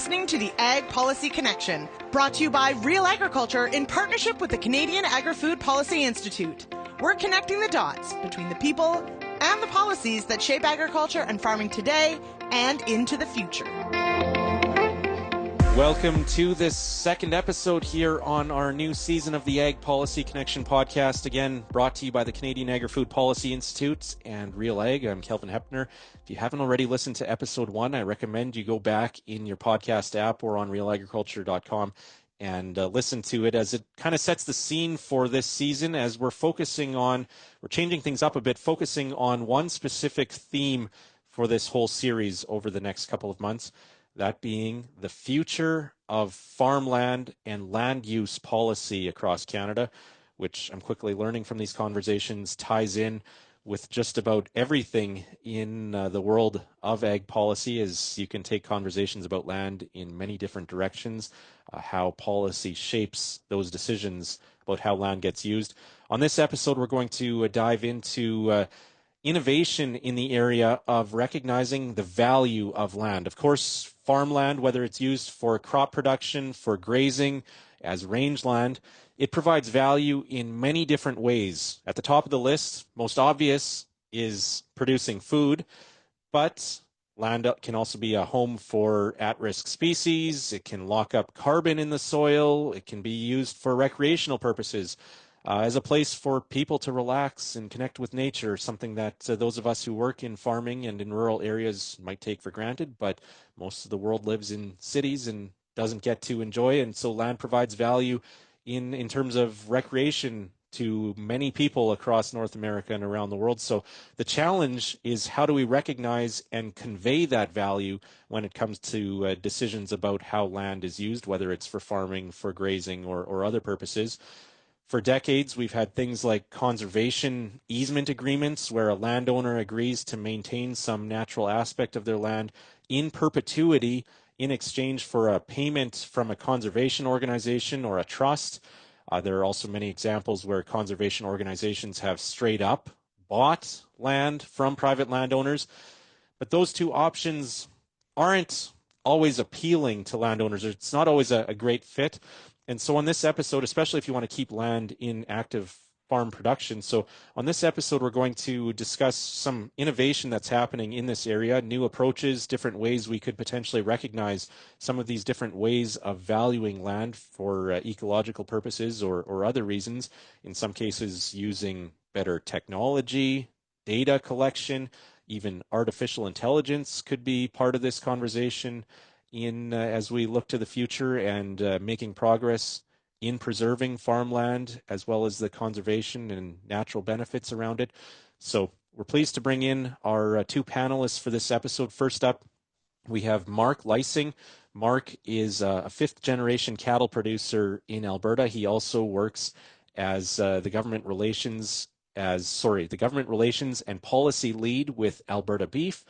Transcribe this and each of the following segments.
listening to the Ag Policy Connection, brought to you by Real Agriculture in partnership with the Canadian Agri-Food Policy Institute. We're connecting the dots between the people and the policies that shape agriculture and farming today and into the future. Welcome to this second episode here on our new season of the Ag Policy Connection podcast, again brought to you by the Canadian Agri-Food Policy Institute and Real Ag. I'm Kelvin Hepner. If you haven't already listened to episode 1, I recommend you go back in your podcast app or on realagriculture.com and listen to it, as it kind of sets the scene for this season, as we're changing things up a bit, focusing on one specific theme for this whole series over the next couple of months. That being the future of farmland and land use policy across Canada, which I'm quickly learning from these conversations ties in with just about everything in the world of ag policy, as you can take conversations about land in many different directions, how policy shapes those decisions about how land gets used. On this episode, we're going to dive into innovation in the area of recognizing the value of land. Of course, farmland, whether it's used for crop production, for grazing, as rangeland, it provides value in many different ways. At the top of the list, most obvious, is producing food, but land can also be a home for at-risk species. It can lock up carbon in the soil. It can be used for recreational purposes. As a place for people to relax and connect with nature, something that those of us who work in farming and in rural areas might take for granted, but most of the world lives in cities and doesn't get to enjoy. And so land provides value in terms of recreation to many people across North America and around the world. So the challenge is, how do we recognize and convey that value when it comes to decisions about how land is used, whether it's for farming, for grazing, or other purposes. For decades, we've had things like conservation easement agreements, where a landowner agrees to maintain some natural aspect of their land in perpetuity in exchange for a payment from a conservation organization or a trust. There are also many examples where conservation organizations have straight up bought land from private landowners. But those two options aren't always appealing to landowners. It's not always a great fit. And so on this episode, especially if you want to keep land in active farm production, so on this episode, we're going to discuss some innovation that's happening in this area, new approaches, different ways we could potentially recognize some of these different ways of valuing land for ecological purposes or other reasons, in some cases using better technology, data collection, even artificial intelligence could be part of this conversation as we look to the future and making progress in preserving farmland, as well as the conservation and natural benefits around it. So we're pleased to bring in our two panelists for this episode. First up, we have Mark Lyseng. Mark is a fifth-generation cattle producer in Alberta. He also works as the government relations and policy lead with Alberta Beef.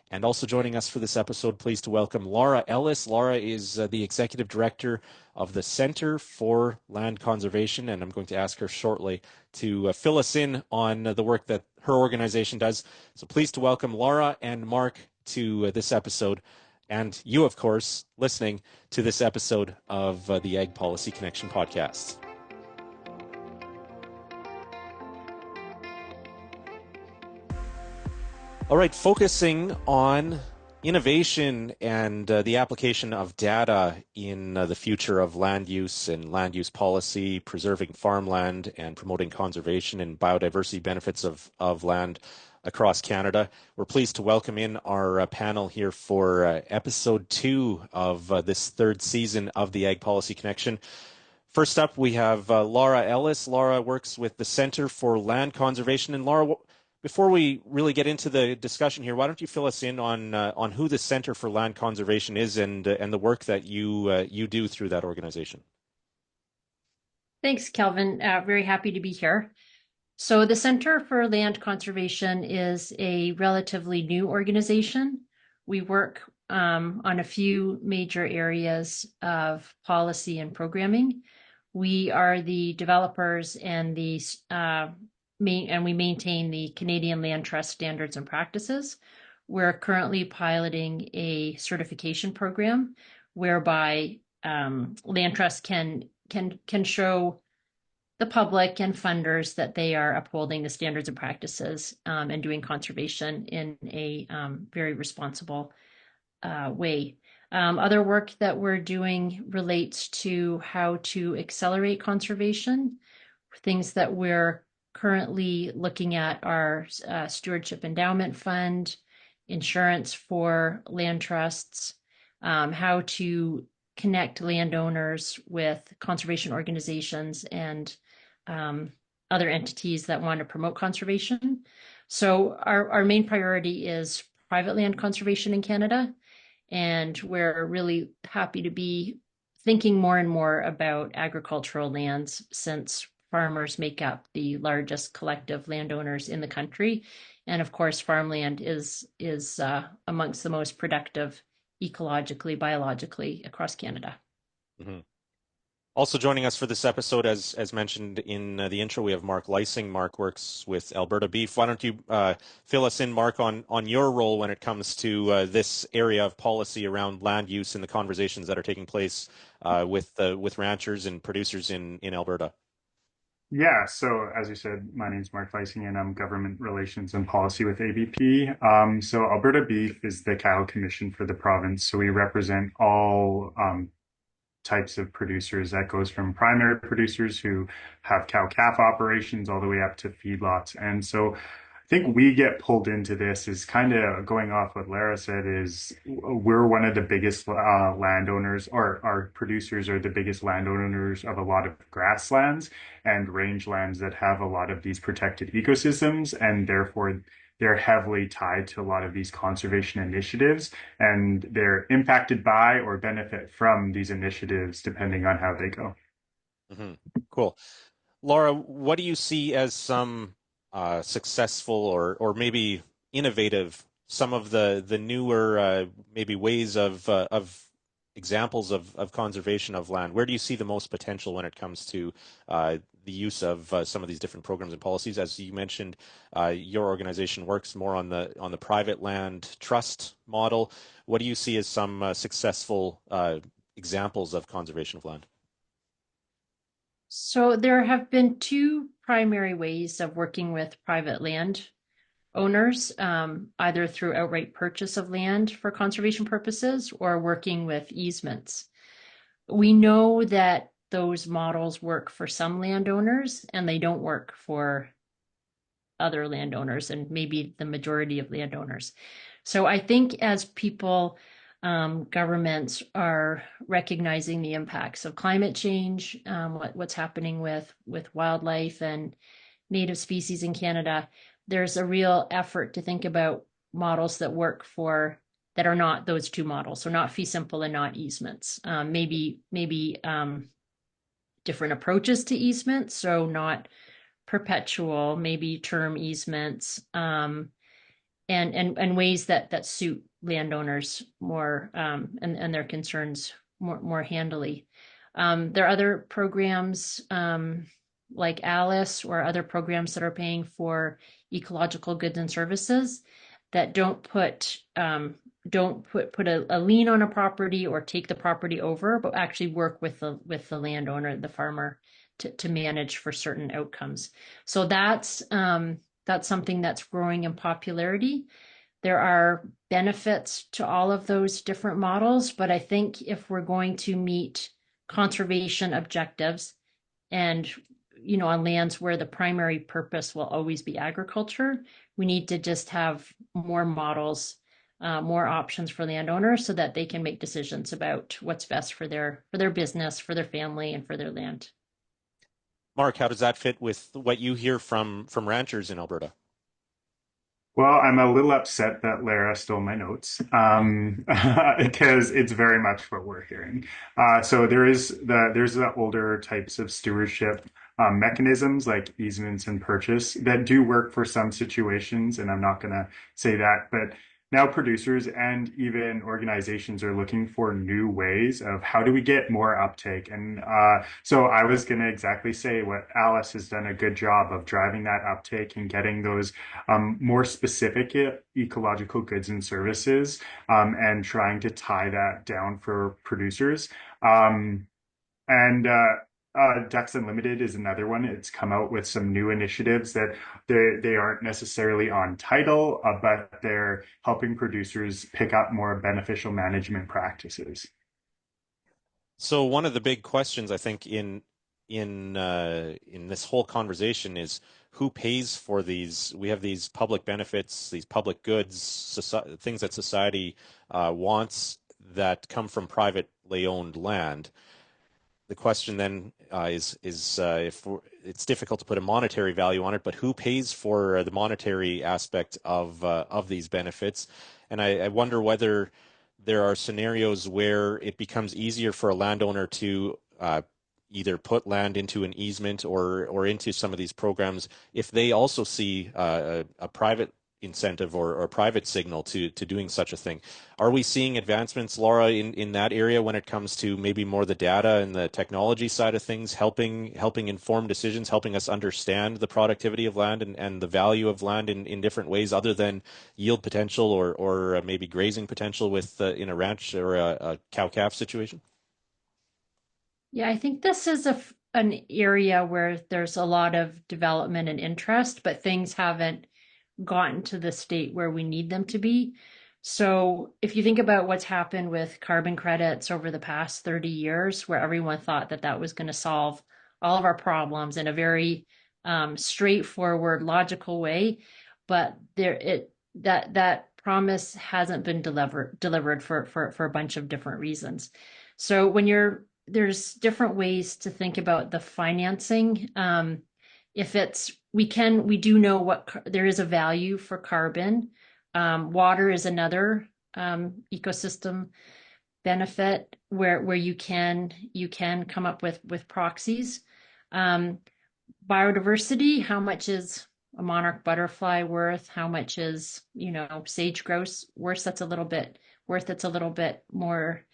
And also joining us for this episode, pleased to welcome Lara Ellis. Lara is the Executive Director of the Centre for Land Conservation, and I'm going to ask her shortly to fill us in on the work that her organization does. So pleased to welcome Lara and Mark to this episode, and you, of course, listening to this episode of the Ag Policy Connection podcast. All right, focusing on innovation and the application of data in the future of land use and land use policy, preserving farmland and promoting conservation and biodiversity benefits of land across Canada. We're pleased to welcome in our panel here for episode 2 of this third season of the Ag Policy Connection. First up, we have Lara Ellis. Lara works with the Centre for Land Conservation. And Lara, before we really get into the discussion here, why don't you fill us in on who the Centre for Land Conservation is and the work that you do through that organization? Thanks, Kelvin. Very happy to be here. So the Centre for Land Conservation is a relatively new organization. We work on a few major areas of policy and programming. We are the developers and we maintain the Canadian Land Trust standards and practices. We're currently piloting a certification program whereby land trusts can show the public and funders that they are upholding the standards and practices and doing conservation in a very responsible way. Other work that we're doing relates to how to accelerate conservation. Things that we're currently looking at are stewardship endowment fund, insurance for land trusts, how to connect landowners with conservation organizations and other entities that want to promote conservation. So our main priority is private land conservation in Canada. And we're really happy to be thinking more and more about agricultural lands since farmers make up the largest collective landowners in the country. And of course, farmland is amongst the most productive ecologically, biologically across Canada. Mm-hmm. Also joining us for this episode, as mentioned in the intro, we have Mark Lyseng. Mark works with Alberta Beef. Why don't you fill us in, Mark, on your role when it comes to this area of policy around land use and the conversations that are taking place with ranchers and producers in Alberta? Yeah, so as you said, my name's Mark Lyseng and I'm Government Relations and Policy with ABP. So Alberta Beef is the cattle commission for the province. So we represent all types of producers. That goes from primary producers who have cow-calf operations all the way up to feedlots. And so I think we get pulled into this is kind of going off what Lara said is we're one of the biggest landowners, or our producers are the biggest landowners of a lot of grasslands and rangelands that have a lot of these protected ecosystems, and therefore they're heavily tied to a lot of these conservation initiatives, and they're impacted by or benefit from these initiatives depending on how they go. Mm-hmm. Cool. Lara, what do you see as some successful or maybe innovative, some of the newer maybe ways of examples of conservation of land? Where do you see the most potential when it comes to the use of some of these different programs and policies? As you mentioned, your organization works more on the private land trust model. What do you see as some successful examples of conservation of land? So there have been two primary ways of working with private land owners, either through outright purchase of land for conservation purposes or working with easements. We know that those models work for some landowners and they don't work for other landowners and maybe the majority of landowners. So I think as people, governments are recognizing the impacts of climate change, what's happening with wildlife and native species in Canada, there's a real effort to think about models that work for that are not those two models. So not fee simple and not easements. Maybe different approaches to easements. So not perpetual, maybe term easements, and ways that suit landowners more and their concerns more handily. There are other programs like Alice or other programs that are paying for ecological goods and services that don't put a lien on a property or take the property over, but actually work with the landowner, the farmer, to manage for certain outcomes. So that's something that's growing in popularity. There are benefits to all of those different models, but I think if we're going to meet conservation objectives and on lands where the primary purpose will always be agriculture, we need to just have more models, more options for landowners so that they can make decisions about what's best for their business, for their family, and for their land. Mark, how does that fit with what you hear from ranchers in Alberta? Well, I'm a little upset that Lara stole my notes because it's very much what we're hearing. So there's the older types of stewardship mechanisms like easements and purchase that do work for some situations, and I'm not going to say that, but now producers and even organizations are looking for new ways of how do we get more uptake. And so I was going to exactly say what Alice has done a good job of driving that uptake and getting those more specific ecological goods and services and trying to tie that down for producers. And Ducks Unlimited is another one. It's come out with some new initiatives that they aren't necessarily on title, but they're helping producers pick up more beneficial management practices. So one of the big questions I think in this whole conversation is who pays for these? We have these public benefits, these public goods, things that society wants that come from privately owned land. The question then is if it's difficult to put a monetary value on it, but who pays for the monetary aspect of these benefits? And I wonder whether there are scenarios where it becomes easier for a landowner to either put land into an easement or into some of these programs if they also see a private incentive or a private signal to doing such a thing. Are we seeing advancements, Lara, in that area when it comes to maybe more the data and the technology side of things, helping inform decisions, helping us understand the productivity of land and the value of land in different ways other than yield potential or maybe grazing potential with in a ranch or a cow-calf situation? Yeah, I think this is an area where there's a lot of development and interest, but things haven't gotten to the state where we need them to be. So if you think about what's happened with carbon credits over the past 30 years, where everyone thought that that was going to solve all of our problems in a very straightforward, logical way, but that promise hasn't been delivered for a bunch of different reasons. So there's different ways to think about the financing. We do know there is a value for carbon. Water is another ecosystem benefit where you can come up with proxies. Biodiversity, how much is a monarch butterfly worth? How much is, sage grouse worth? That's a little bit more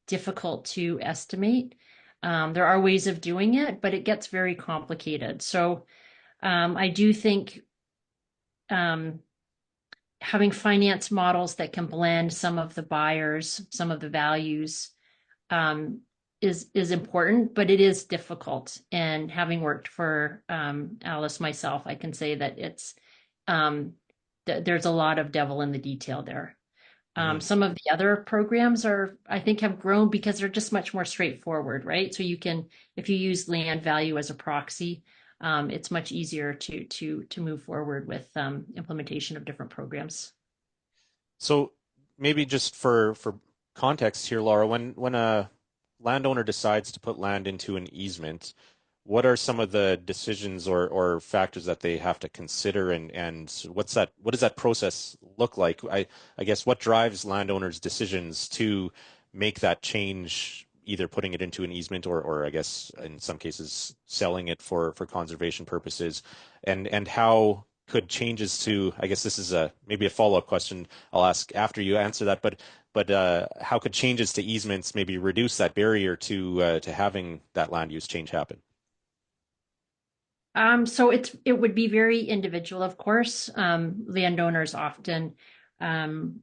difficult to estimate. There are ways of doing it, but it gets very complicated. So I do think having finance models that can blend some of the buyers, some of the values is important, but it is difficult. And having worked for Alice myself, I can say that there's a lot of devil in the detail there. Some of the other programs I think have grown because they're just much more straightforward, right? So if you use land value as a proxy, it's much easier to move forward with implementation of different programs. So maybe just for context here, Lara, when a landowner decides to put land into an easement, what are some of the decisions or factors that they have to consider, and what does that process look like? I guess what drives landowners' decisions to make that change, either putting it into an easement or I guess in some cases selling it for conservation purposes, and how could changes to, I guess this is maybe a follow-up question I'll ask after you answer that, but how could changes to easements maybe reduce that barrier to having that land use change happen? So it would be very individual, of course. Landowners often if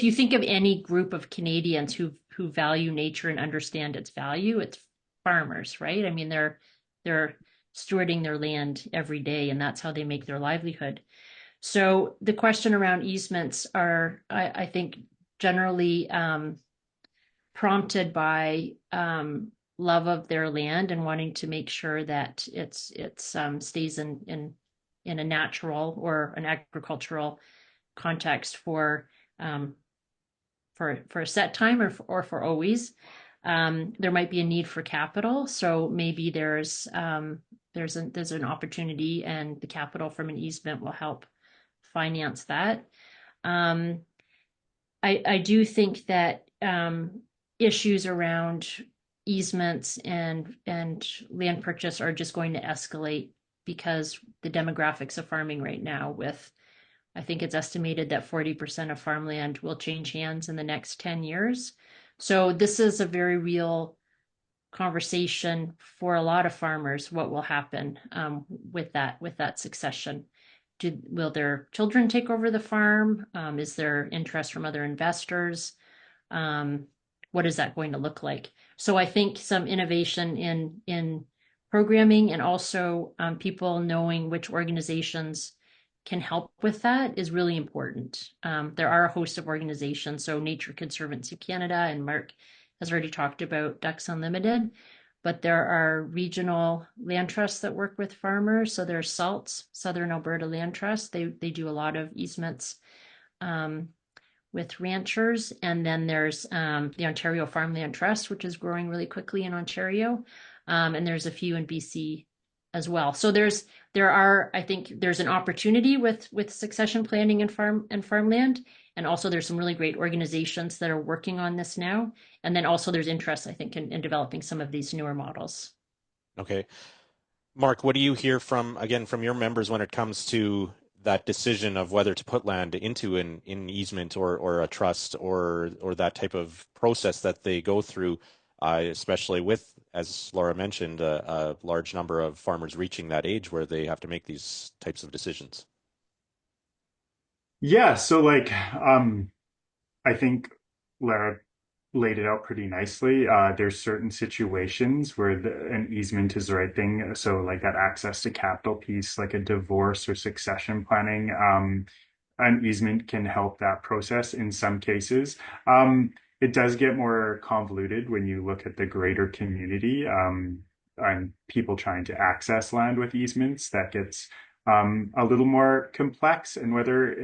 you think of any group of Canadians who value nature and understand its value, it's farmers, right? I mean, they're stewarding their land every day, and that's how they make their livelihood. So the question around easements are, I think, generally prompted by love of their land and wanting to make sure that it stays in a natural or an agricultural context for a set time or for always. There might be a need for capital, so maybe there's an opportunity, and the capital from an easement will help finance that. I do think that issues around easements and land purchase are just going to escalate because the demographics of farming right now with I think it's estimated that 40% of farmland will change hands in the next 10 years. So this is a very real conversation for a lot of farmers. What will happen with that succession? Will their children take over the farm? Is there interest from other investors? What is that going to look like? So I think some innovation in programming and also people knowing which organizations can help with that is really important. There are a host of organizations, so Nature Conservancy Canada, and Mark has already talked about Ducks Unlimited, but there are regional land trusts that work with farmers. So there's SALTS, Southern Alberta Land Trust. They do a lot of easements with ranchers. And then there's the Ontario Farmland Trust, which is growing really quickly in Ontario. And there's a few in BC as well. So I think there's an opportunity with succession planning and farmland. And also there's some really great organizations that are working on this now. And then also there's interest, I think, in developing some of these newer models. Okay. Mark, what do you hear from your members when it comes to that decision of whether to put land into an easement or a trust or that type of process that they go through, especially with, as Lara mentioned, a large number of farmers reaching that age where they have to make these types of decisions? Yeah, so I think Lara laid it out pretty nicely. There's certain situations where an easement is the right thing. So like that access to capital piece, like a divorce or succession planning, an easement can help that process in some cases. It does get more convoluted when you look at the greater community, and people trying to access land with easements. That gets a little more complex, and whether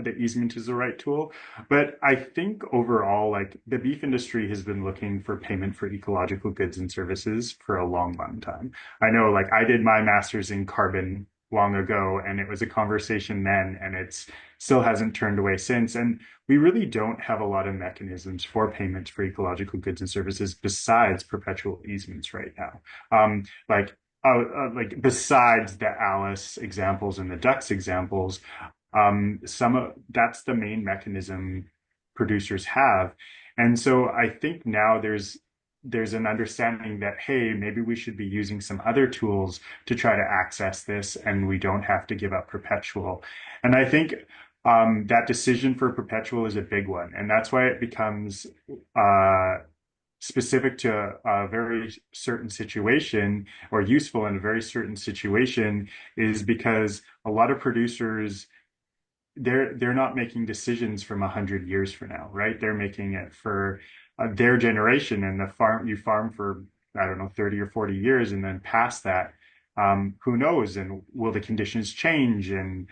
the easement is the right tool. But I think overall, like the beef industry has been looking for payment for ecological goods and services for a long, long time. I know, like I did my master's in carbon long ago, and it was a conversation then, and it's still hasn't turned away since. And we really don't have a lot of mechanisms for payments for ecological goods and services besides perpetual easements right now. Like besides the Alice examples and the ducks examples, that's the main mechanism producers have. And so I think now there's an understanding that, hey, maybe we should be using some other tools to try to access this, and we don't have to give up perpetual. And I think that decision for perpetual is a big one, and that's why it becomes specific to a very certain situation, or useful in a very certain situation, is because a lot of producers, they're not making decisions from 100 years from now, right? They're making it for their generation, and you farm for, I don't know, 30 or 40 years, and then past that, who knows? And will the conditions change? And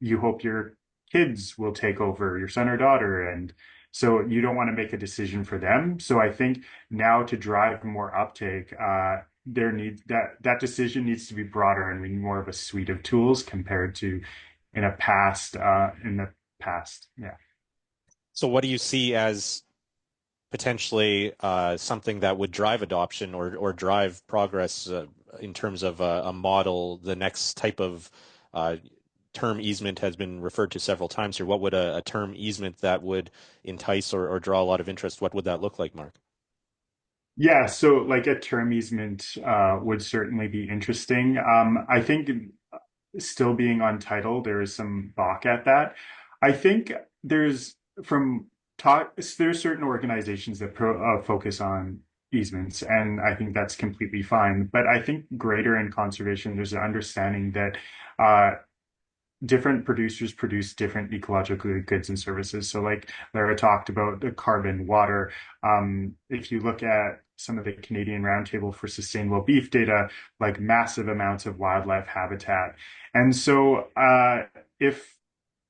you hope your kids will take over, your son or daughter, and so you don't want to make a decision for them. So I think now to drive more uptake, that decision needs to be broader, and we need more of a suite of tools compared to in the past. Yeah. So what do you see as potentially something that would drive adoption or drive progress in terms of a model? The next type of term easement has been referred to several times here. What would a term easement that would entice or draw a lot of interest, what would that look like, Mark? Yeah, so like a term easement would certainly be interesting. I think still being on title, there is some balk at that. I think there's certain organizations that focus on easements, and I think that's completely fine. But I think greater in conservation, there's an understanding that different producers produce different ecological goods and services. So like Lara talked about the carbon, water. If you look at some of the Canadian Roundtable for Sustainable Beef data, like massive amounts of wildlife habitat. And so if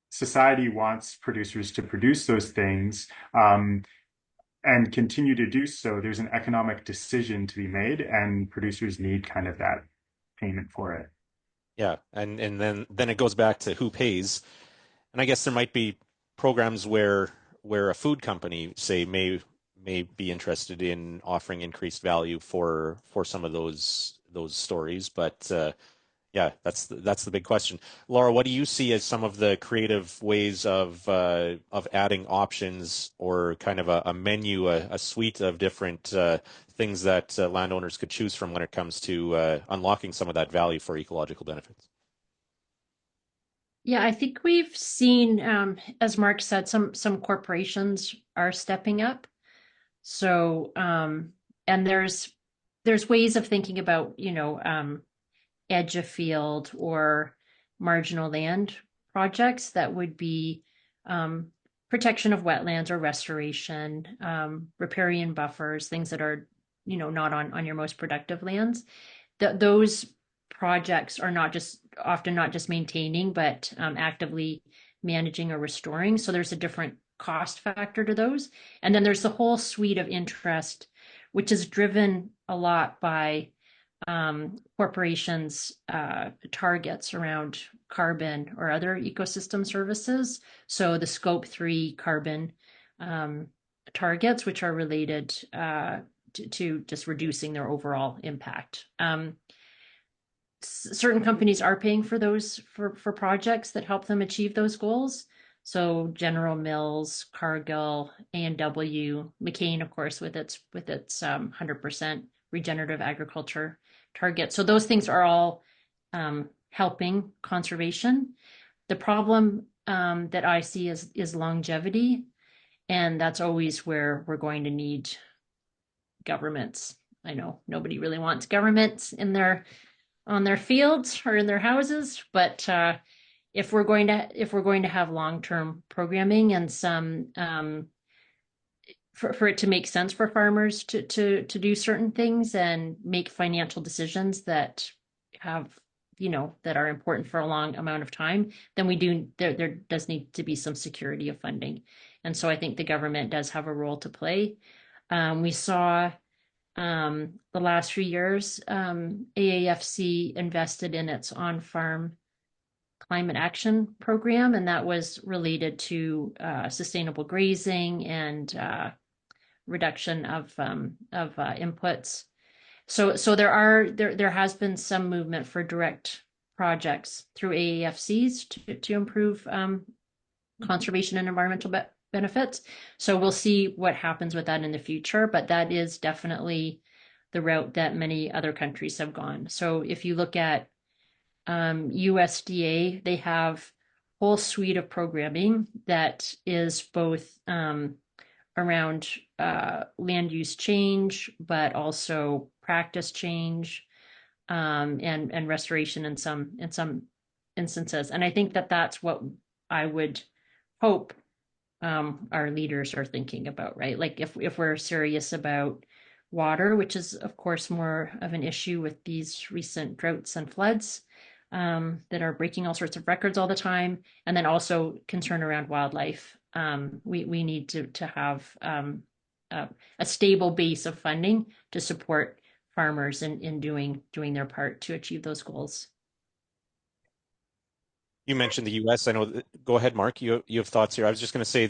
society wants producers to produce those things, and continue to do so, there's an economic decision to be made, and producers need kind of that payment for it. Yeah, and then it goes back to who pays, and I guess there might be programs where a food company, say, may be interested in offering increased value for some of those stories, but Yeah, that's the big question. Laura, what do you see as some of the creative ways of adding options or kind of a menu, a suite of different things that landowners could choose from when it comes to unlocking some of that value for ecological benefits? Yeah, I think we've seen, as Mark said, some corporations are stepping up. So, and there's ways of thinking about, edge of field or marginal land projects that would be um, protection of wetlands or restoration, riparian buffers, things that are, not on your most productive lands. Those projects are often not just maintaining, but actively managing or restoring. So there's a different cost factor to those. And then there's the whole suite of interest, which is driven a lot by corporations' targets around carbon or other ecosystem services. So the Scope 3 carbon targets, which are related to just reducing their overall impact. Certain companies are paying for those for projects that help them achieve those goals. So General Mills, Cargill, A&W, McCain, of course, with its 100% regenerative agriculture target. So those things are all helping conservation. The problem that I see is longevity, and that's always where we're going to need governments. I know nobody really wants governments on their fields or in their houses, but if we're going to have long-term programming and some for it to make sense for farmers to do certain things and make financial decisions that have that are important for a long amount of time, then there does need to be some security of funding. And so I think the government does have a role to play. We saw the last few years, AAFC invested in its on-farm climate action program, and that was related to sustainable grazing and reduction of inputs. So there has been some movement for direct projects through AAFCs to improve conservation and environmental benefits. So we'll see what happens with that in the future, but that is definitely the route that many other countries have gone. So if you look at USDA, they have a whole suite of programming that is both around land use change, but also practice change and restoration in some instances. And I think that that's what I would hope our leaders are thinking about, right? Like if we're serious about water, which is of course more of an issue with these recent droughts and floods that are breaking all sorts of records all the time, and then also concern around wildlife. We need to have a stable base of funding to support farmers in doing their part to achieve those goals. You mentioned the U.S. I know. Go ahead, Mark. You have thoughts here. I was just going to say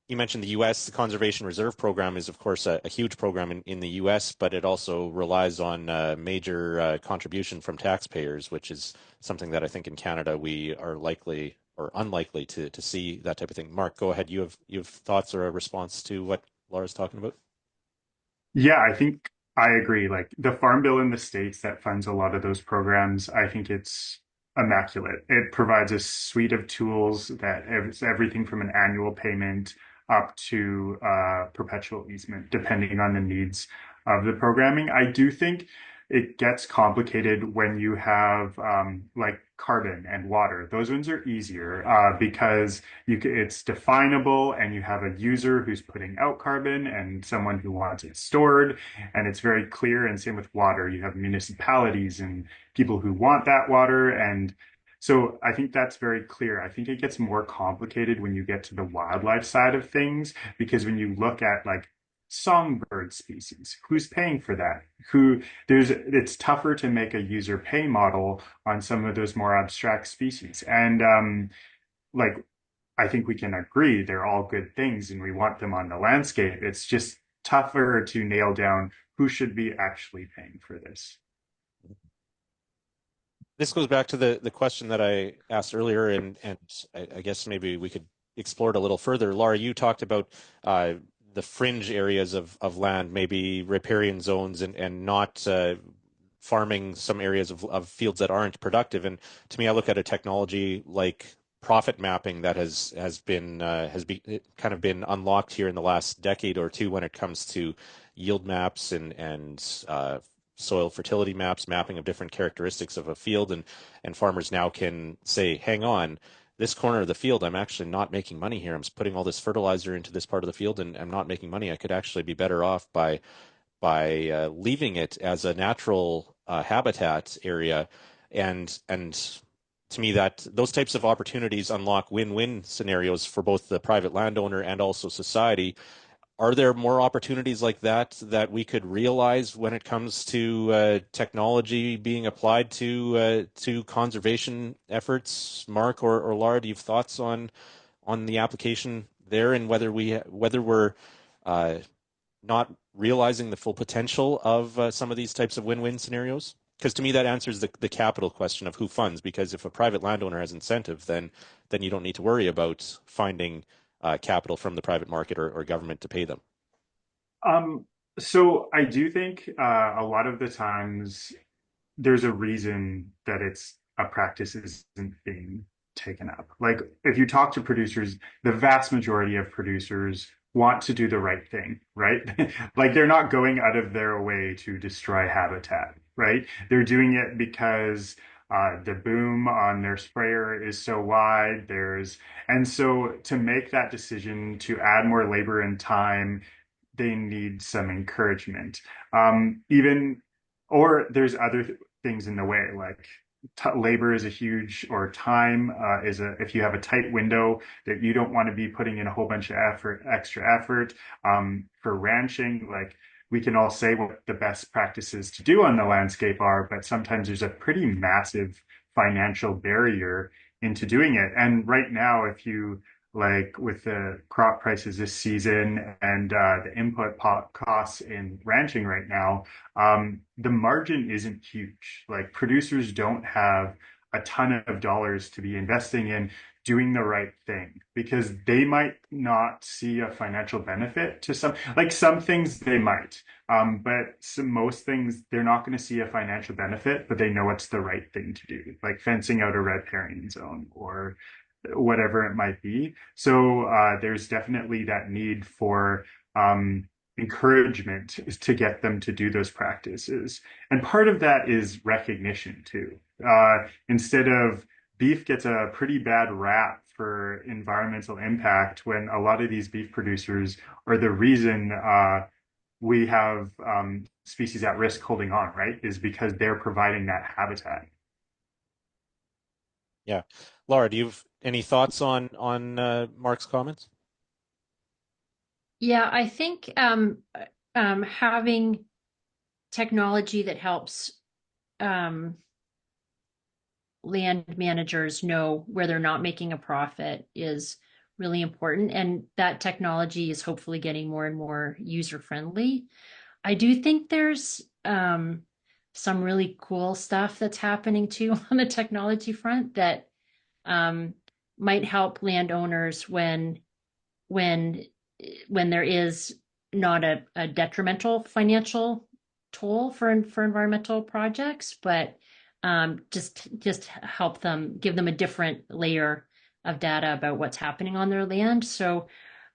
you mentioned the U.S. The Conservation Reserve Program is, of course, a huge program in the U.S., but it also relies on major contribution from taxpayers, which is something that I think in Canada we are likely or unlikely to see that type of thing. Mark, go ahead. You have thoughts or a response to what Laura's talking about? Yeah, I think I agree. Like the Farm Bill in the States that funds a lot of those programs, I think it's immaculate. It provides a suite of tools that it's everything from an annual payment up to perpetual easement, depending on the needs of the programming. I do think it gets complicated when you have like carbon and water. Those ones are easier because it's definable and you have a user who's putting out carbon and someone who wants it stored, and it's very clear. And same with water, you have municipalities and people who want that water. And so I think that's very clear. I think it gets more complicated when you get to the wildlife side of things, because when you look at like songbird species, who's paying for that? It's tougher to make a user pay model on some of those more abstract species. And like I think we can agree they're all good things and we want them on the landscape. It's just tougher to nail down who should be actually paying for this. This goes back to the question that I asked earlier, and I guess maybe we could explore it a little further. Lara, you talked about the fringe areas of land, maybe riparian zones, and not farming some areas of fields that aren't productive. And to me, I look at a technology like profit mapping that has kind of been unlocked here in the last decade or two when it comes to yield maps and soil fertility maps, mapping of different characteristics of a field, and farmers now can say, hang on, this corner of the field, I'm actually not making money here. I'm putting all this fertilizer into this part of the field and I'm not making money. I could actually be better off by leaving it as a natural habitat area, and to me that those types of opportunities unlock win-win scenarios for both the private landowner and also society. Are there more opportunities like that we could realize when it comes to technology being applied to conservation efforts? Mark or Lara, do you have thoughts on the application there and whether we're not realizing the full potential of some of these types of win-win scenarios? Because to me, that answers the capital question of who funds. Because if a private landowner has incentive, then you don't need to worry about finding capital from the private market or government to pay them. Um, so I do think a lot of the times there's a reason that it's a practice isn't being taken up. Like if you talk to producers, the vast majority of producers want to do the right thing, right? Like they're not going out of their way to destroy habitat, right? They're doing it because the boom on their sprayer is so wide. And so to make that decision to add more labor and time, they need some encouragement. Even, or there's other things in the way, like labor is a huge, or time if you have a tight window that you don't want to be putting in a whole bunch of extra effort. For ranching, like we can all say what the best practices to do on the landscape are, but sometimes there's a pretty massive financial barrier into doing it. And right now, if you like with the crop prices this season and the input costs in ranching right now, the margin isn't huge. Like producers don't have a ton of dollars to be investing in doing the right thing because they might not see a financial benefit to some things they might, but most things they're not going to see a financial benefit, but they know it's the right thing to do, like fencing out a riparian zone or whatever it might be. So there's definitely that need for encouragement to get them to do those practices. And part of that is recognition too. Instead of beef gets a pretty bad rap for environmental impact when a lot of these beef producers are the reason we have species at risk holding on, right? Is because they're providing that habitat. Yeah. Lara, do you have any thoughts on Mark's comments? Yeah, I think having technology that helps land managers know where they're not making a profit is really important. And that technology is hopefully getting more and more user friendly. I do think there's some really cool stuff that's happening too on the technology front that might help landowners when there is not a detrimental financial toll for environmental projects, but just help them, give them a different layer of data about what's happening on their land. So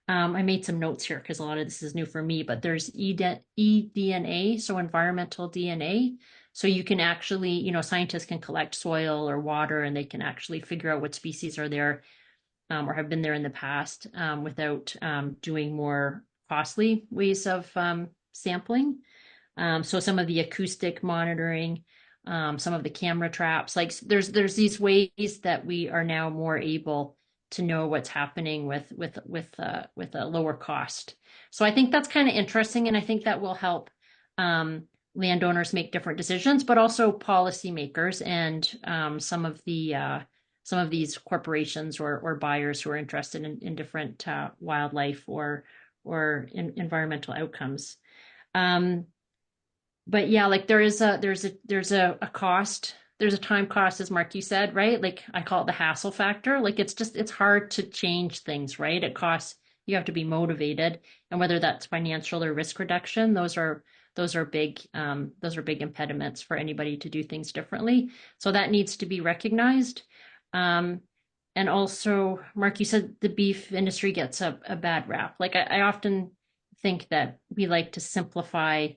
I made some notes here because a lot of this is new for me, but there's eDNA, so environmental DNA. So you can actually, scientists can collect soil or water and they can actually figure out what species are there or have been there in the past without doing more costly ways of sampling. So some of the acoustic monitoring, some of the camera traps, like there's these ways that we are now more able to know what's happening with a lower cost. So I think that's kind of interesting, and I think that will help landowners make different decisions, but also policymakers and some of these corporations or buyers who are interested in different wildlife or environmental outcomes. But yeah, like there's a cost there's a time cost, as Mark, you said, right? Like I call it the hassle factor. Like it's hard to change things, right? It costs, you have to be motivated. And whether that's financial or risk reduction, those are big impediments for anybody to do things differently. So that needs to be recognized. And also, Mark, you said the beef industry gets a bad rap. Like I often think that we like to simplify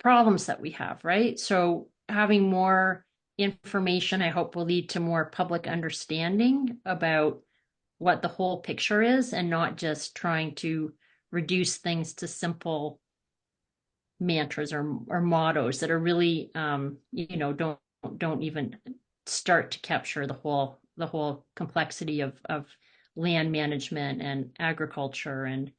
problems that we have, right? So having more information, I hope, will lead to more public understanding about what the whole picture is and not just trying to reduce things to simple mantras or mottos that are really don't even start to capture the whole complexity of land management and agriculture and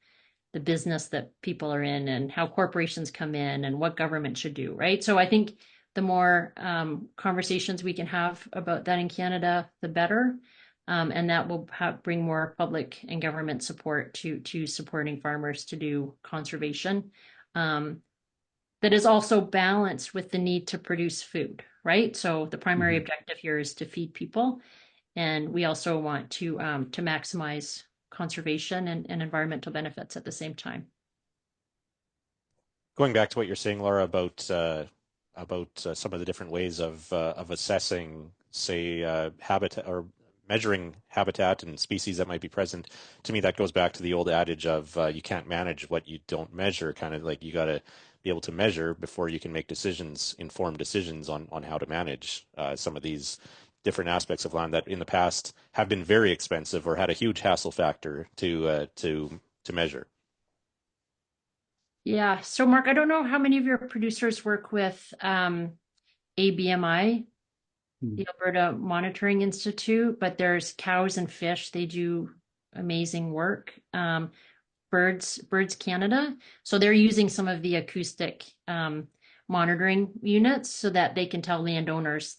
the business that people are in and how corporations come in and what government should do, right? So I think the more conversations we can have about that in Canada, the better. And that will bring more public and government support to supporting farmers to do conservation. That is also balanced with the need to produce food, right? So the primary objective here is to feed people. And we also want to maximize conservation and environmental benefits at the same time. Going back to what you're saying, Lara, about some of the different ways of assessing, say, habitat or measuring habitat and species that might be present. To me, that goes back to the old adage of you can't manage what you don't measure. Kind of like you got to be able to measure before you can make decisions, informed decisions on how to manage some of these different aspects of land that in the past have been very expensive or had a huge hassle factor to measure. Yeah. So Mark, I don't know how many of your producers work with ABMI, the Alberta Monitoring Institute, but there's cows and fish. They do amazing work. Birds Canada. So they're using some of the acoustic monitoring units so that they can tell landowners,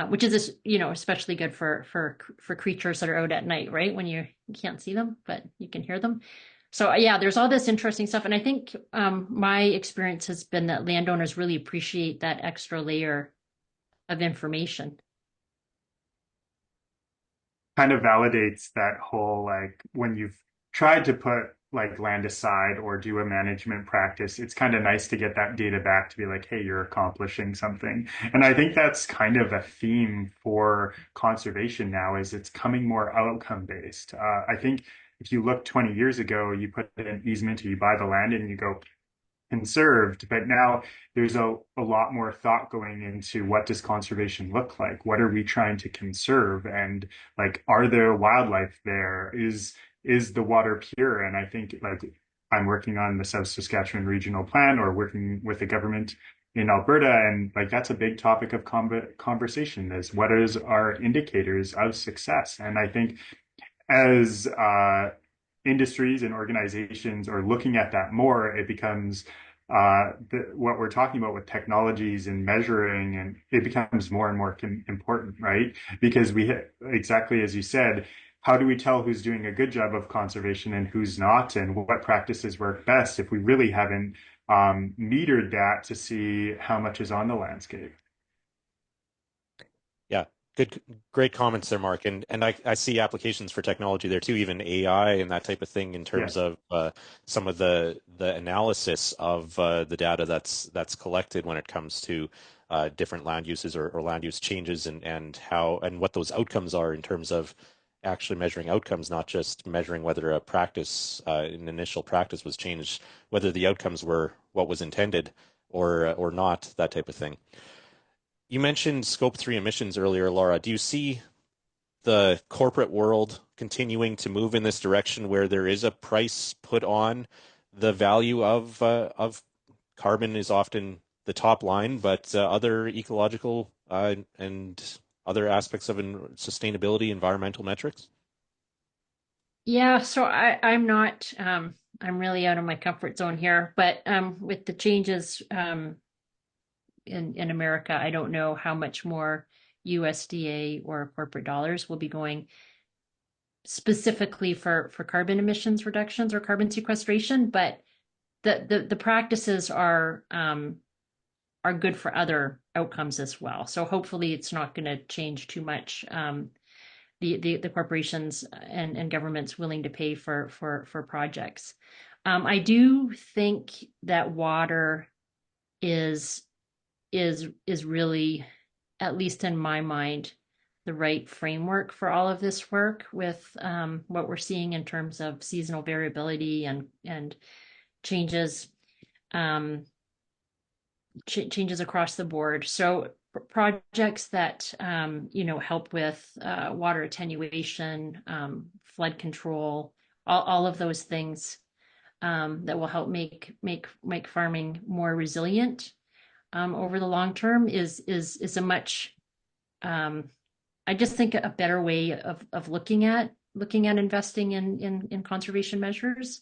which is, especially good for creatures that are out at night, right? When you can't see them, but you can hear them. So yeah, there's all this interesting stuff. And I think my experience has been that landowners really appreciate that extra layer of information. Kind of validates that whole, like, when you've tried to put like land aside or do a management practice, it's kind of nice to get that data back to be like, hey, you're accomplishing something. And I think that's kind of a theme for conservation now, is it's coming more outcome based. I think if you look 20 years ago, you put an easement or you buy the land and you go conserved, but now there's a lot more thought going into what does conservation look like? What are we trying to conserve? And like, are there wildlife there? Is the water pure? And I think, like, I'm working on the South Saskatchewan Regional Plan or working with the government in Alberta, and like that's a big topic of conversation, is what is our indicators of success? And I think as industries and organizations are looking at that more, it becomes what we're talking about with technologies and measuring, and it becomes more and more important, right? Because exactly as you said, how do we tell who's doing a good job of conservation and who's not, and what practices work best if we really haven't metered that to see how much is on the landscape? Yeah, great comments there, Mark. And I see applications for technology there too, even AI and that type of thing in terms of some of the analysis of the data that's collected when it comes to different land uses or land use changes and how and what those outcomes are in terms of actually measuring outcomes, not just measuring whether a practice, an initial practice was changed, whether the outcomes were what was intended or not, that type of thing. You mentioned Scope 3 emissions earlier, Lara. Do you see the corporate world continuing to move in this direction where there is a price put on the value of carbon is often the top line, but other ecological and other aspects of sustainability, environmental metrics? Yeah, so I'm not, I'm really out of my comfort zone here, but with the changes in America, I don't know how much more USDA or corporate dollars will be going specifically for carbon emissions reductions or carbon sequestration, but the practices are are good for other outcomes as well. So hopefully it's not going to change too much. The corporations and governments willing to pay for projects. I do think that water is really, at least in my mind, the right framework for all of this work with what we're seeing in terms of seasonal variability and changes changes across the board. So projects that help with water attenuation, flood control, all of those things that will help make farming more resilient over the long term is a much I just think a better way of looking at investing in conservation measures.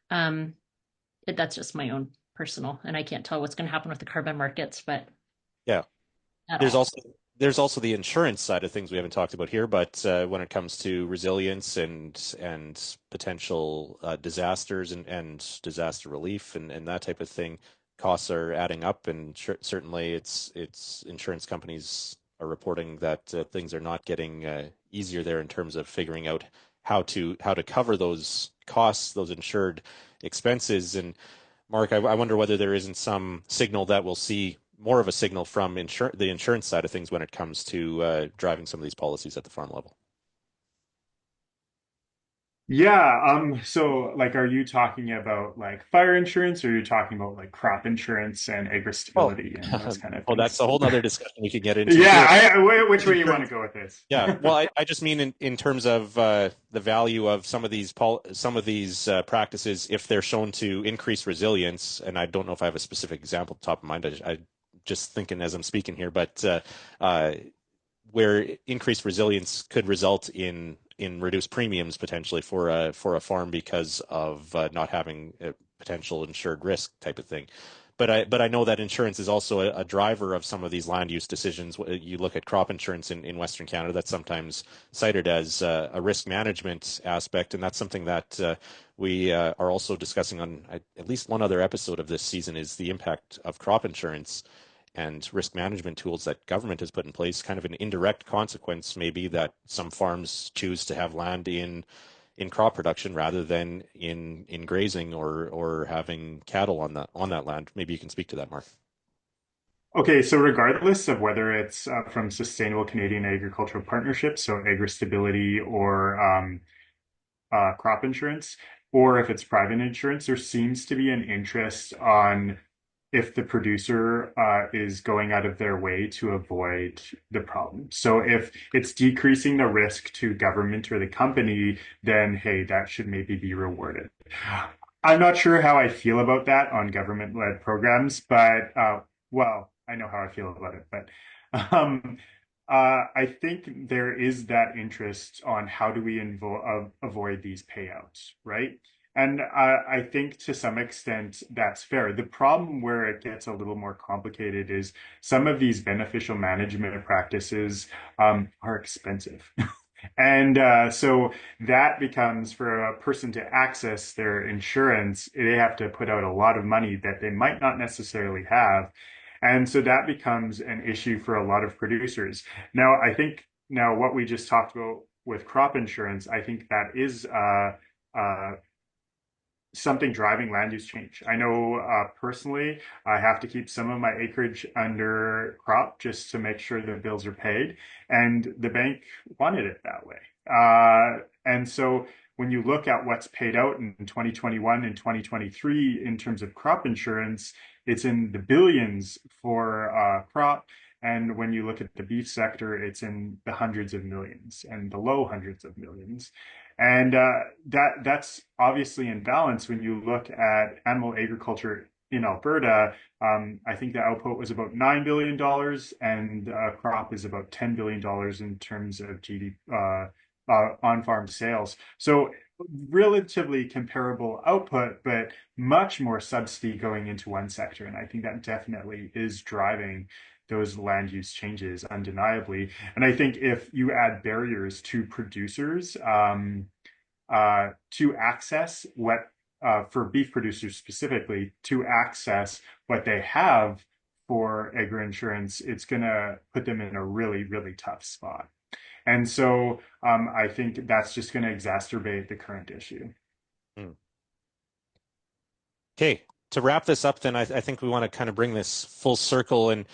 That's just my own personal, and I can't tell what's going to happen with the carbon markets, but Yeah. at There's all. also there's also the insurance side of things we haven't talked about here, but when it comes to resilience and potential disasters and disaster relief and that type of thing, costs are adding up, and certainly it's insurance companies are reporting that things are not getting easier there in terms of figuring out how to cover those costs, those insured expenses. And Mark, I wonder whether there isn't some signal that we'll see more of a signal from the insurance side of things when it comes to driving some of these policies at the farm level. Yeah, so like, are you talking about like fire insurance, or are you talking about like crop insurance and Well, agri-stability and those kind of well, that's things? a whole nother discussion we could get into Yeah, here. which way you want to Insurance, go with this? yeah. Well, I just mean in terms of the value of some of these practices if they're shown to increase resilience. And I don't know if I have a specific example at the top of mind. I just thinking as I'm speaking here, but uh, where increased resilience could result in reduced premiums potentially for a farm because of not having a potential insured risk type of thing. But I know that insurance is also a driver of some of these land use decisions. You look at crop insurance in Western Canada, that's sometimes cited as a risk management aspect, and that's something that we are also discussing on at least one other episode of this season is the impact of crop insurance and risk management tools that government has put in place, kind of an indirect consequence maybe that some farms choose to have land in crop production rather than in grazing or having cattle on that land. Maybe you can speak to that, Mark. Okay, so regardless of whether it's from Sustainable Canadian Agricultural Partnerships, so AgriStability, or crop insurance, or if it's private insurance, there seems to be an interest on if the producer is going out of their way to avoid the problem. So if it's decreasing the risk to government or the company, then hey, that should maybe be rewarded. I'm not sure how I feel about that on government-led programs, but well, I know how I feel about it, but I think there is that interest on how do we avoid these payouts, right? And I think to some extent that's fair. The problem where it gets a little more complicated is some of these beneficial management practices are expensive. And so that becomes for a person to access their insurance, they have to put out a lot of money that they might not necessarily have. And so that becomes an issue for a lot of producers. Now, I think now what we just talked about with crop insurance, I think that is something driving land use change. I know personally, I have to keep some of my acreage under crop just to make sure the bills are paid, and the bank wanted it that way. And so when you look at what's paid out in 2021 and 2023 in terms of crop insurance, it's in the billions for crop. And when you look at the beef sector, it's in the hundreds of millions and the low hundreds of millions. And that's obviously in balance when you look at animal agriculture in Alberta. I think the output was about $9 billion, and crop is about $10 billion in terms of GDP on-farm sales. So relatively comparable output, but much more subsidy going into one sector. And I think that definitely is driving those land use changes undeniably. And I think if you add barriers to producers to access what, for beef producers specifically, to access what they have for agri insurance, it's going to put them in a really, really tough spot. And so I think that's just going to exacerbate the current issue. Okay, to wrap this up, then I think we want to kind of bring this full circle and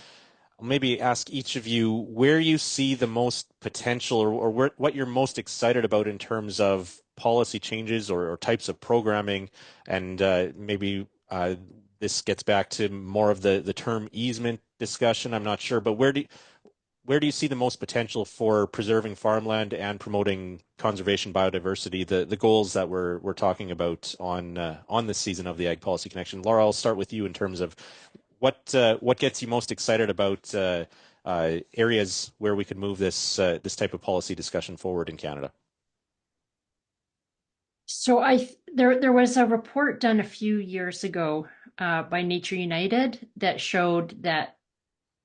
maybe ask each of you where you see the most potential or what you're most excited about in terms of policy changes or types of programming. And maybe this gets back to more of the term easement discussion. I'm not sure, but where do you see the most potential for preserving farmland and promoting conservation biodiversity, the goals that we're talking about on this season of the Ag Policy Connection? Lara, I'll start with you in terms of what gets you most excited about areas where we could move this type of policy discussion forward in Canada. So there was a report done a few years ago by Nature United that showed that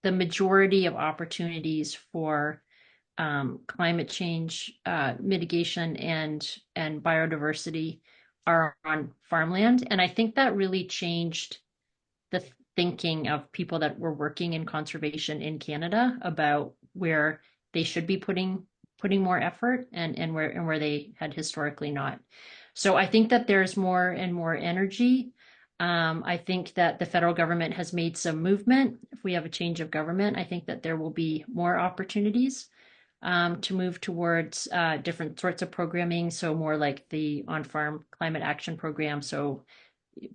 the majority of opportunities for climate change mitigation and biodiversity are on farmland. And I think that really changed the thinking of people that were working in conservation in Canada about where they should be putting more effort and where they had historically not. So I think that there's more and more energy. I think that the federal government has made some movement. If we have a change of government, I think that there will be more opportunities to move towards different sorts of programming. So more like the on-farm climate action program. So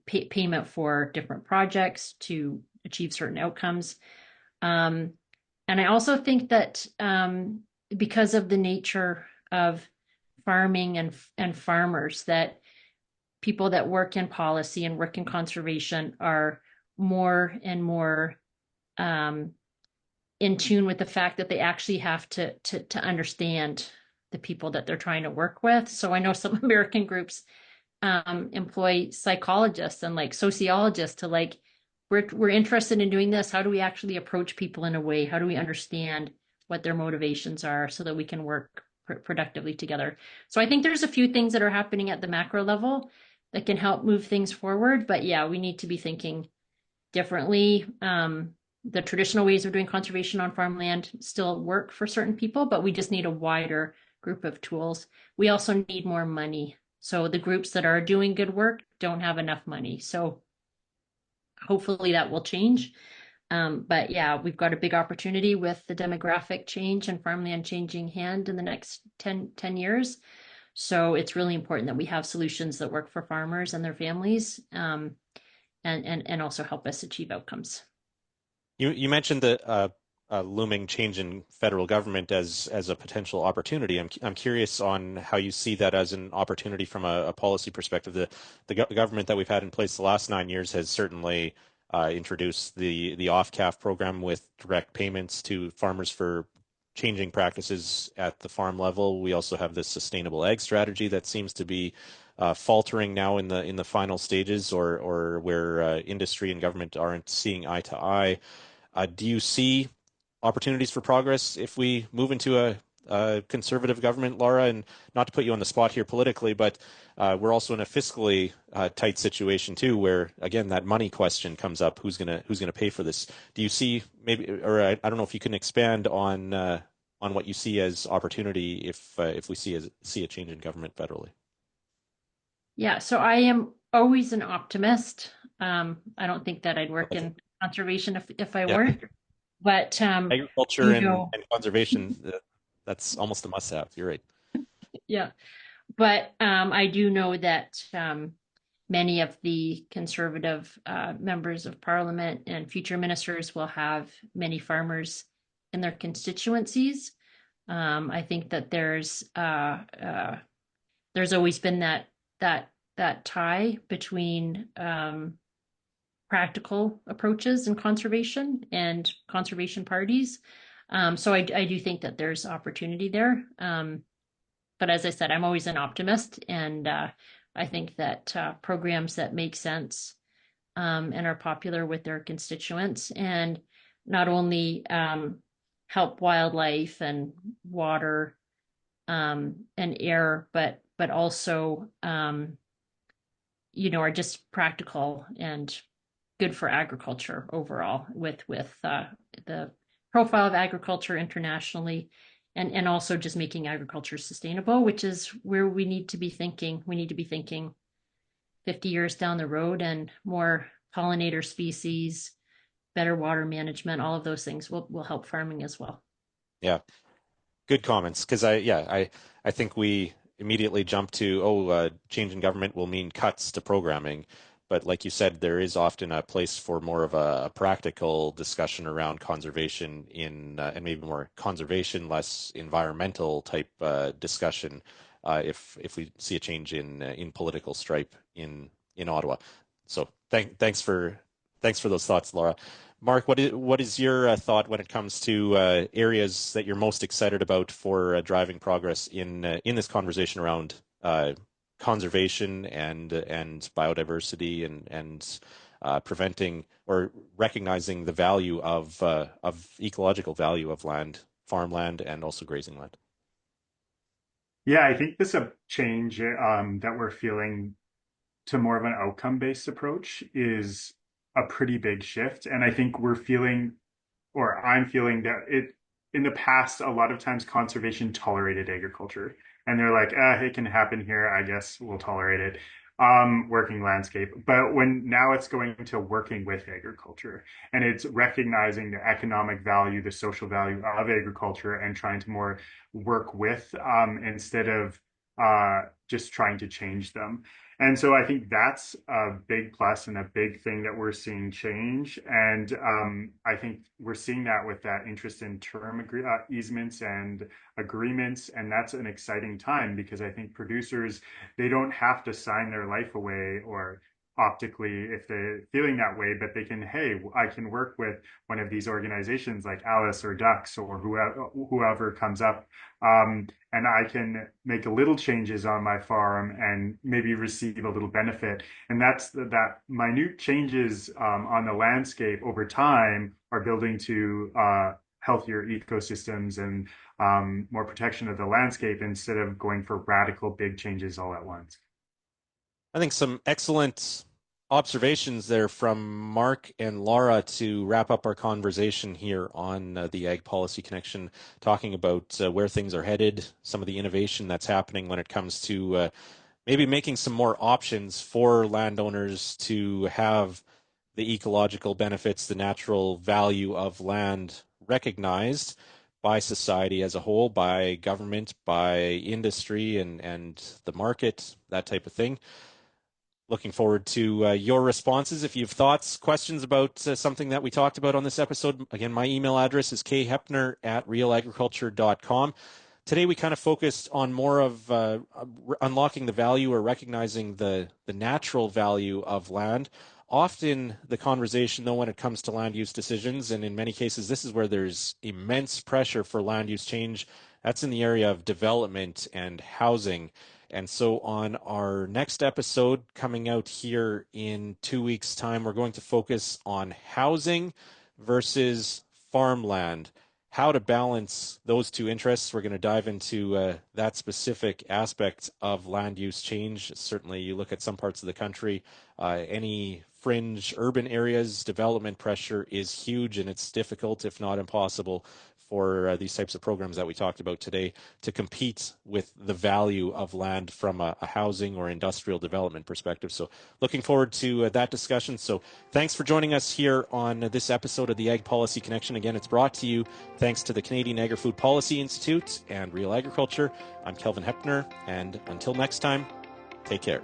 payment for different projects to achieve certain outcomes. And I also think that because of the nature of farming and farmers, that people that work in policy and work in conservation are more and more in tune with the fact that they actually have to understand the people that they're trying to work with. So I know some American groups employ psychologists and like sociologists to like, we're interested in doing this. How do we actually approach people in a way? How do we understand what their motivations are so that we can work productively together? So I think there's a few things that are happening at the macro level that can help move things forward. But yeah, we need to be thinking differently. The traditional ways of doing conservation on farmland still work for certain people, but we just need a wider group of tools. We also need more money. So the groups that are doing good work don't have enough money. So hopefully that will change. But yeah, we've got a big opportunity with the demographic change and farmland changing hand in the next 10 years. So it's really important that we have solutions that work for farmers and their families, and also help us achieve outcomes. You mentioned the looming change in federal government as a potential opportunity. I'm curious on how you see that as an opportunity from a policy perspective. The government that we've had in place the last 9 years has certainly introduced the off-calf program with direct payments to farmers for changing practices at the farm level. We also have this sustainable ag strategy that seems to be faltering now in the final stages, or where industry and government aren't seeing eye to eye. Do you see opportunities for progress if we move into a conservative government, Lara? And not to put you on the spot here politically, but we're also in a fiscally tight situation too, where again that money question comes up: who's gonna pay for this? Do you see maybe, or I don't know if you can expand on what you see as opportunity if we see a change in government federally? Yeah, so I am always an optimist. I don't think that I'd work in conservation if I weren't. But agriculture and conservation, that's almost a must-have. You're right. Yeah, but I do know that many of the conservative members of parliament and future ministers will have many farmers in their constituencies. I think that there's always been that tie between practical approaches in conservation and conservation parties. So I do think that there's opportunity there. But as I said, I'm always an optimist, and I think that programs that make sense and are popular with their constituents, and not only help wildlife and water and air, but also are just practical and good for agriculture overall with the profile of agriculture internationally, and also just making agriculture sustainable, which is where we need to be thinking. We need to be thinking 50 years down the road, and more pollinator species, better water management, all of those things will help farming as well. Yeah, good comments. Because I think we immediately jump to, change in government will mean cuts to programming. But like you said, there is often a place for more of a practical discussion around conservation and maybe more conservation, less environmental type discussion. If we see a change in political stripe in Ottawa. So thanks for those thoughts, Lara. Mark, what is your thought when it comes to areas that you're most excited about for driving progress in this conversation around conservation and biodiversity and preventing or recognizing the value of ecological value of land, farmland, and also grazing land? Yeah, I think this change that we're feeling to more of an outcome-based approach is a pretty big shift. And I think we're feeling, or I'm feeling, that in the past, a lot of times conservation tolerated agriculture. And they're like, it can happen here, I guess we'll tolerate it. Working landscape. But when now it's going to working with agriculture, and it's recognizing the economic value, the social value of agriculture, and trying to more work with instead of just trying to change them. And so I think that's a big plus and a big thing that we're seeing change. And I think we're seeing that with that interest in term easements and agreements. And that's an exciting time, because I think producers, they don't have to sign their life away, or optically if they're feeling that way, but they can, hey, I can work with one of these organizations like Alice or Ducks or whoever comes up, and I can make little changes on my farm and maybe receive a little benefit. And that's that minute changes on the landscape over time are building to healthier ecosystems and more protection of the landscape, instead of going for radical big changes all at once. I think some excellent observations there from Mark and Lara to wrap up our conversation here on the Ag Policy Connection, talking about where things are headed, some of the innovation that's happening when it comes to maybe making some more options for landowners to have the ecological benefits, the natural value of land recognized by society as a whole, by government, by industry and the market, that type of thing. Looking forward to your responses. If you have thoughts, questions about something that we talked about on this episode, again, my email address is khepner@realagriculture.com. Today, we kind of focused on more of unlocking the value or recognizing the natural value of land. Often the conversation, though, when it comes to land use decisions, and in many cases, this is where there's immense pressure for land use change, that's in the area of development and housing. And so on our next episode coming out here in 2 weeks' time, we're going to focus on housing versus farmland, how to balance those two interests. We're going to dive into that specific aspect of land use change. Certainly, you look at some parts of the country, any fringe urban areas, development pressure is huge, and it's difficult, if not impossible, for these types of programs that we talked about today to compete with the value of land from a housing or industrial development perspective. So looking forward to that discussion. So thanks for joining us here on this episode of the Ag Policy Connection. Again, it's brought to you thanks to the Canadian Agri-Food Policy Institute and Real Agriculture. I'm Kelvin Hepner, and until next time, take care.